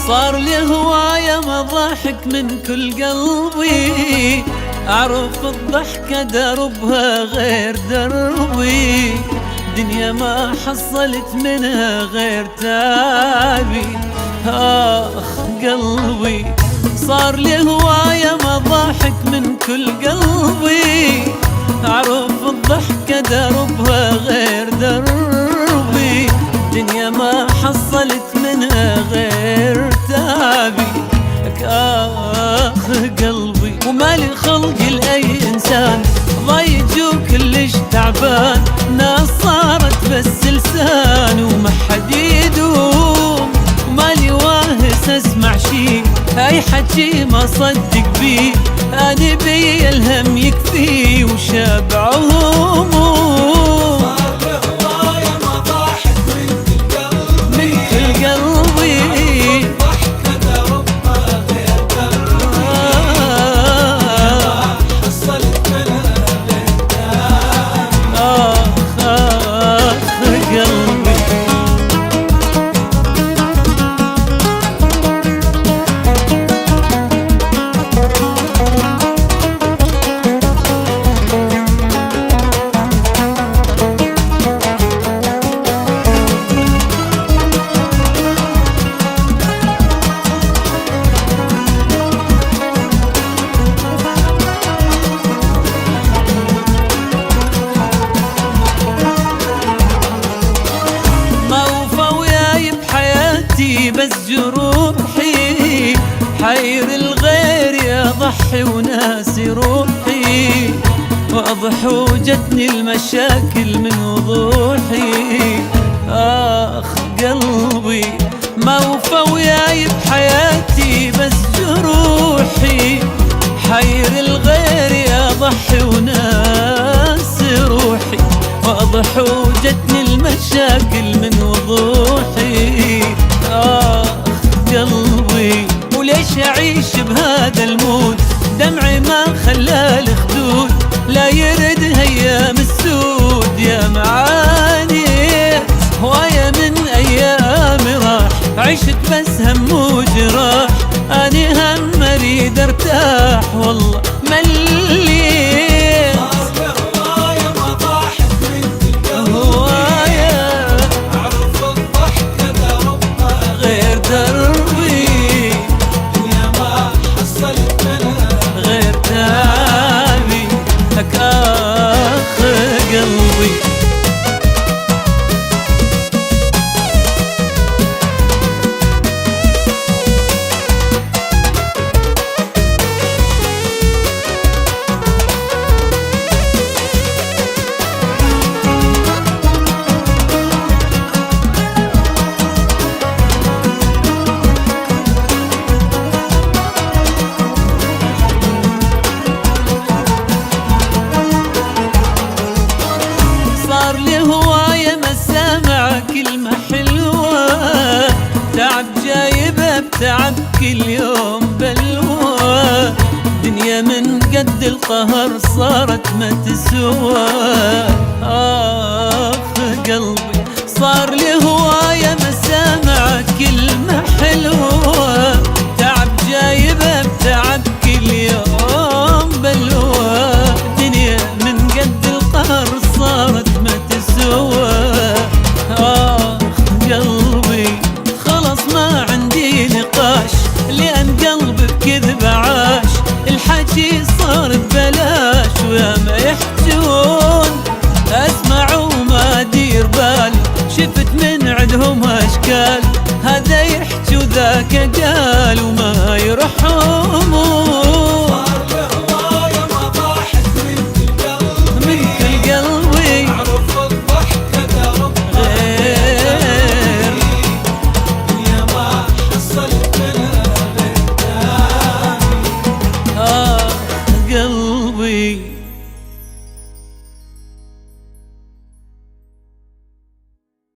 صار لي هواية مضاحك من كل قلبي، أعرف الضحكة دربها غير دربي، دنيا ما حصلت منها غير تعبي. آخ قلبي صار لي هواية مضاحك من كل قلبي، أعرف الضحكة دربها غير دربي، دنيا ما حصلت منها غير تعبي. آخ قلبي ومالي خلقي لأي إنسان ضايج وكلش تعبان، ناس صارت بس لسان وما حد يدوم، ومالي واهس اسمع شي اي حكي ما صدق بيه، أنا بي الهم يكفي وشابع هموم. صار له هواية مضاحك من كل قلبي، من كل قلبي ضحكة دربها غير دربي، ما حصلت منها غير تعبي. آخ قلبي بس جروحي حير الغير يا ضحي وناسي روحي، واضح وجتني المشاكل من وضوحي. آخ قلبي ما وفى وياي بحياتي بس جروحي، حير الغير يا ضحي وناسي روحي، واضح وجتني المشاكل من وضوحي. آخ قلبي وليش أعيش بهذا المود، دمعي ما خلى الخدود لا يرد أيام السود. يا معاني هواية من أيامي راح، عشت بس هم وجراح، أني هم أريد أرتاح والله مليت. صار له هواية مضاحك من كل قلبي، هواية أعرف الضحكة دربها غير دربي، دنيا ما حصلت منها غير تعبي. آخ قلبي صار لي هواية مسامع كلمة حلوة، تعب جايبه بتعب كل يوم بلوى، دنيا من قد القهر صارت ما تسوى. آخ قلبي صار لي هواية مسامع كلمة حلوة، تعب جايبه بتعب كل يوم بلوى، دنيا من قد القهر صارت ما تسوى. آخ قلبي خلص ما عندي نقاش، لأن قلبي بكذب عاش، الحكي صار ببلاش ويا ما يحجون أسمع وما أدير بال، شفت من عندهم أشكال، هذا يحكي وذاك قال وما يرحمون.